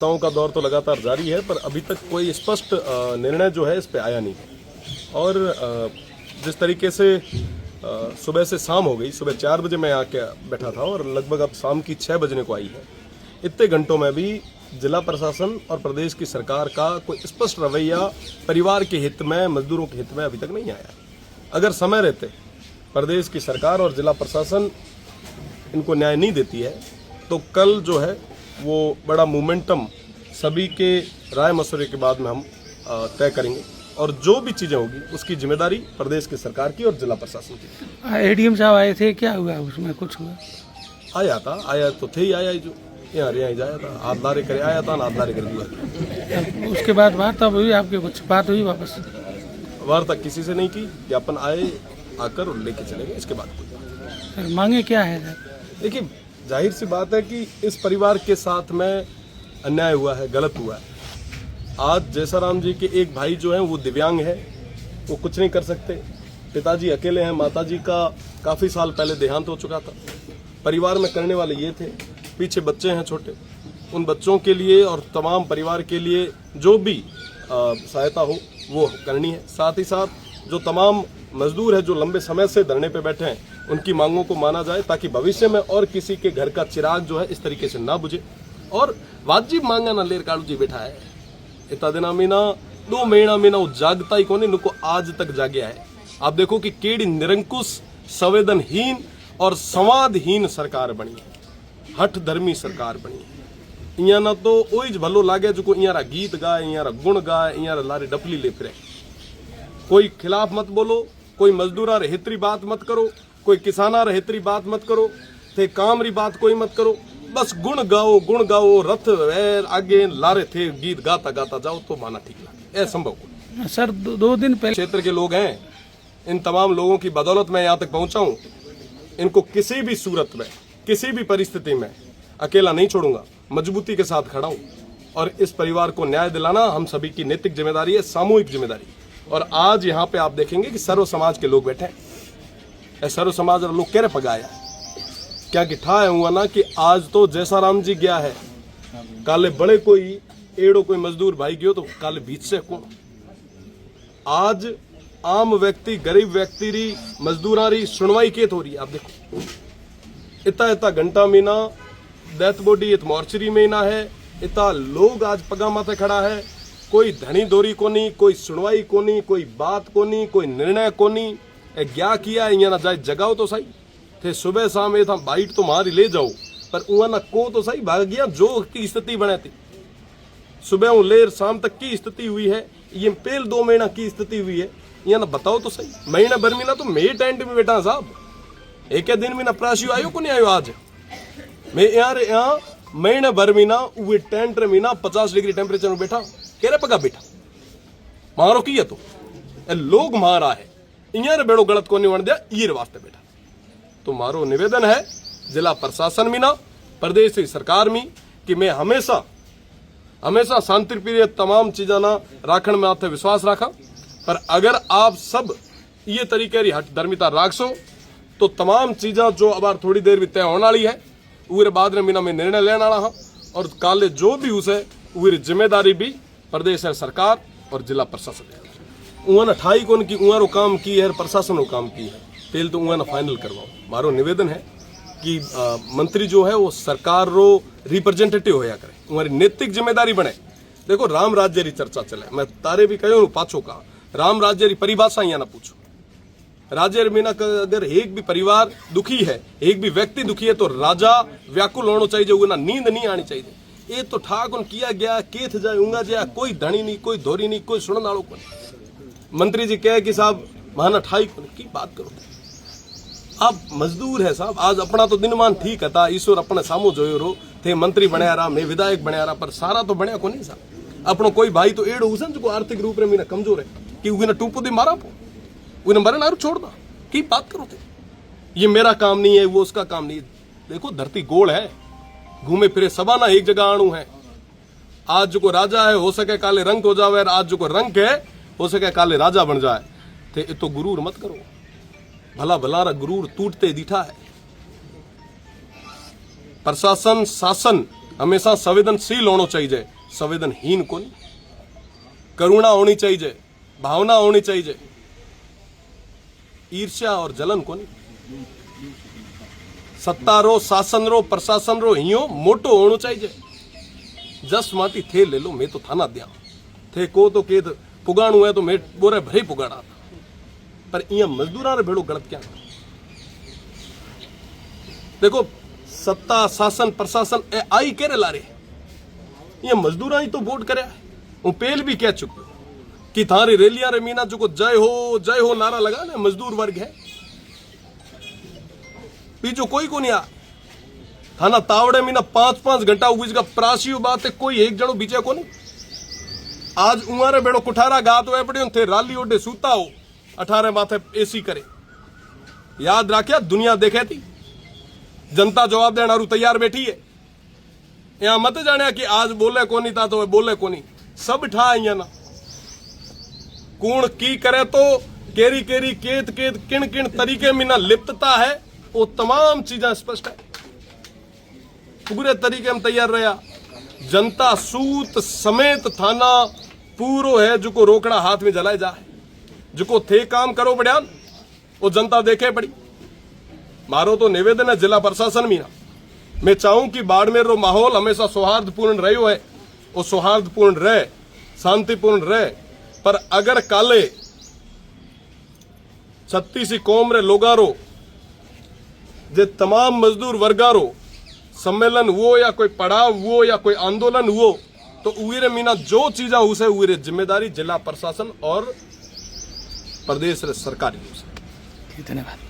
का दौर तो लगातार जारी है, पर अभी तक कोई स्पष्ट निर्णय जो है इस पे आया नहीं। और जिस तरीके से सुबह से शाम हो गई, सुबह 4 बजे मैं आके बैठा था और लगभग अब शाम की 6 बजने को आई है। इतने घंटों में भी जिला प्रशासन और प्रदेश की सरकार का कोई स्पष्ट रवैया परिवार के हित में, मजदूरों के हित में अभी तक नहीं आया। अगर समय रहते प्रदेश की सरकार और जिला प्रशासन इनको न्याय नहीं देती है तो कल जो है वो बड़ा मोमेंटम सभी के राय मशवरे के बाद में हम तय करेंगे और जो भी चीज़ें होगी उसकी जिम्मेदारी प्रदेश की सरकार की और जिला प्रशासन की। एडीएम साहब आए थे, क्या हुआ उसमें, कुछ हुआ? आया तो थे ही, आया ही जो यहाँ रिया जाया था, आधारे करे आया था ना, आधारे करे हुआ। उसके बाद वार्ता हुई आपके, कुछ बात हुई वापस? वार्ता किसी से नहीं की, ज्ञापन आए आकर और लेके चले गए, इसके बाद कोई मांगे क्या है? देखिए, जाहिर सी बात है कि इस परिवार के साथ में अन्याय हुआ है, गलत हुआ है। आज जैसाराम जी के एक भाई जो हैं वो दिव्यांग है, वो कुछ नहीं कर सकते। पिताजी अकेले हैं, माताजी का काफ़ी साल पहले देहांत हो चुका था। परिवार में करने वाले ये थे, पीछे बच्चे हैं छोटे, उन बच्चों के लिए और तमाम परिवार के लिए जो भी सहायता हो वो करनी है। साथ ही साथ जो तमाम मजदूर है जो लंबे समय से धरने पे बैठे हैं, उनकी मांगों को माना जाए ताकि भविष्य में और किसी के घर का चिराग जो है इस तरीके से ना बुझे। और वाजिब मांगा ना लेर कालू जी बैठा है इतना दिन मीना 2 महीना मीना वो जागता ही कोने, नुको आज तक जागया है। आप देखो कि केड़ी निरंकुश, संवेदनहीन और संवादहीन सरकार बनी है, हठ धर्मी सरकार बनी है। इं ना तो ओज भलो लागे जो इं गीत गाए, इं गुण गाए, इं लारे डपली ले फिरे। कोई खिलाफ मत बोलो, कोई मजदूरा रे हितरी बात मत करो, कोई किसाना रे हितरी बात मत करो, थे काम री बात कोई मत करो, बस गुण गाओ, रथ वैर आगे लारे थे गीत गाता गाता जाओ तो माना ठीक लगे। संभव को सर 2 दिन पहले क्षेत्र के लोग हैं, इन तमाम लोगों की बदौलत मैं यहाँ तक पहुंचा हूँ। इनको किसी भी सूरत में, किसी भी परिस्थिति में अकेला नहीं छोड़ूंगा, मजबूती के साथ खड़ा हूँ। और इस परिवार को न्याय दिलाना हम सभी की नैतिक जिम्मेदारी है, सामूहिक जिम्मेदारी। और आज यहाँ पे आप देखेंगे कि सर्व समाज के लोग बैठे हैं। सर्व समाज लोग कह रहे पगाया क्या कि ठा है हुआ ना कि आज तो जैसाराम जी गया है, काले बड़े कोई एड़ो कोई मजदूर भाई गयो तो काले बीच से कौन। आज आम व्यक्ति, गरीब व्यक्ति री, मजदूरा री सुनवाई के हो रही है। आप देखो इतना घंटा मीना डेथ बॉडी इत मॉर्चरी में ना है, इतना लोग आज पगा माथे खड़ा है, कोई धनी दोरी कोनी, कोई सुनवाई कोनी, कोई बात कोनी, कोई निर्णय कोनी। क्या किया यहाँ ना जाए जगाओ तो सही थे, सुबह शाम ये था बाइट तो मारी ले जाओ, पर उहाँ ना को तो सही भाग गया जो की स्थिति बने थी। सुबह लेर शाम तक की स्थिति हुई है, ये पहले 2 महीना की स्थिति हुई है, यहाँ ना बताओ तो सही। महीना भर में ना तो मैं टेंट में बैठा साहब, एक दिन में ना प्राशियो आयो को नहीं आयो। आज मैं यहाँ महीने भर में ना वे टेंट में ना 50 डिग्री टेम्परेचर में बैठा, कह रहे पगा बैठा मारो की है तो लोग मारा है, इं बेड़ो गलत को नहीं बन दिया, ये वास्ते बैठा। तो मारो निवेदन है जिला प्रशासन में ना, प्रदेश की सरकार में, कि मैं हमेशा शांति प्रिय तमाम चीजा ना राखण में आते विश्वास रखा। पर अगर आप सब ये तरीके री हट धर्मिता राखसो तो तमाम चीजा जो अब थोड़ी देर भी तय होने वाली है, उरे बाद में मीना में निर्णय लेने वाला हाँ। और काले जो भी उसे उरी जिम्मेदारी भी प्रदेश है सरकार और जिला प्रशासन है। उन्होंने ठाई कौन की उरो काम की है, प्रशासन को काम की है, पहले तो उन्होंने फाइनल करवाओ। मारो निवेदन है कि मंत्री जो है वो सरकार रो रिप्रेजेंटेटिव होया करे, तुम्हारी नैतिक जिम्मेदारी बने। देखो राम राज्य री चर्चा चले, मैं तारे भी कहो पाछो का राम राज्य री परिभाषा यहाँ ना पूछो। राज्य मीना अगर एक भी परिवार दुखी है, एक भी व्यक्ति दुखी है तो राजा व्याकुल होना चाहिए, वो ना नींद नहीं आनी चाहिए। ये तो ठाक उन किया गया केथ जाए उंगा जाए, कोई धनी नहीं, कोई धोरी नहीं, कोई सुनने वालों को नहीं। मंत्री जी कहे कि साहब महाना ठाई की बात करो, आप मजदूर है साहब। आज अपना तो दिनमान ठीक था, ईश्वर अपने सामू जोयो रो थे, मंत्री बनया रहा, मैं विधायक बनया रहा, पर सारा तो बनया को नहीं साहब। अपनो कोई भाई तो एड़ो हुसन जो आर्थिक रूप में मीना कमजोर है कि उन्हें टूपो दे मारा पो, उन्हें मरे नारू छोड़ दा की बात करो थे। ये मेरा काम नहीं है, वो उसका काम नहीं है। देखो धरती गोल है, घूमे फिरे सबाना एक जगह आणु है। आज जो को राजा है हो सके काले रंग हो जावे, आज जो को रंग है हो सके काले राजा बन जाए थे। तो गुरूर मत करो, भला भला गुरूर टूटते दिखा है। प्रशासन शासन हमेशा संवेदनशील होना चाहिए, संवेदनहीन को नहीं। करुणा होनी चाहिए, भावना होनी चाहिए, ईर्ष्या और जलन को नहीं। सत्ता रो, शासन रो, प्रशासन रो हियो मोटो होना चाहिए। जस माटी थे ले लो, मैं तो थाना दिया थे को तो केद पुगाणु है तो मैं बोरे भरे पुगाड़ा था, पर इं मजदूरा रे भेड़ो गलत क्या। देखो सत्ता, शासन, प्रशासन ए आई केरे लारे, ये मजदूरा ही तो वोट करे। हूँ पहल भी कह चुकी कि थारी रैलियां रे मीना जो जय हो नारा लगा ने मजदूर वर्ग है, बीजो कोई को नहीं आ। थाना तावड़े मीना 5-5 घंटा उबीज का प्रासियो बात है, कोई एक जनो बीचे को नहीं। आज उमारे बेड़ो कुठारा गात हुए पड़े थे, राली ओडे सूता हो, 18 माथे एसी करे। याद रखिया, दुनिया देखे थी, जनता जवाब देना तैयार बैठी है। यहाँ मत जाने कि आज बोले कोनी था तो बोले कोनी, सब ठा ना कूण की करे तो केरी केरी केत केत किन किन तरीके में ना लिप्तता है, वो तमाम चीजें स्पष्ट है। पूरे तरीके में तैयार रहा, जनता सूत समेत थाना पूरो है जो को रोकड़ा हाथ में जलाए जाए, जो को थे काम करो बढ़िया वो जनता देखे पड़ी। मारो तो निवेदन है जिला प्रशासन में, मैं चाहूं कि बाड़मेर रो माहौल हमेशा सौहार्दपूर्ण रहो है, वो सौहार्दपूर्ण रहे, शांतिपूर्ण रहे। पर अगर काले छत्तीसी कौम रे लोगारो जे तमाम मजदूर वर्गारो सम्मेलन हुओ या कोई पड़ाव हुओ या कोई आंदोलन हुओ, तो उरे मीना जो चीजा उसे उरे जिम्मेदारी जिला प्रशासन और प्रदेश रे सरकारी। धन्यवाद।